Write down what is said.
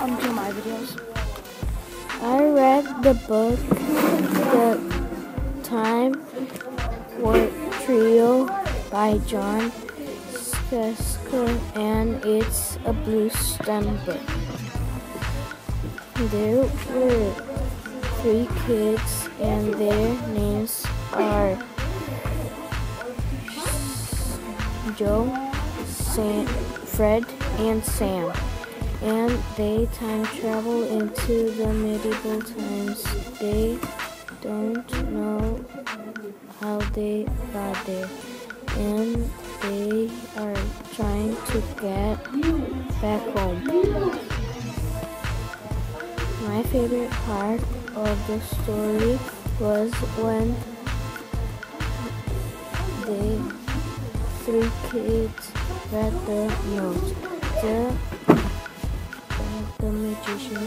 to my videos. I read the book The Time Warp Trio by John Scarsky, and it's a blue stem book. There were 3 kids, and their names are Joe, Fred, and Sam. And they time travel into the medieval times. They don't know how they got there, and they are trying to get back home. My favorite part of the story was when the 3 kids read the note. The magician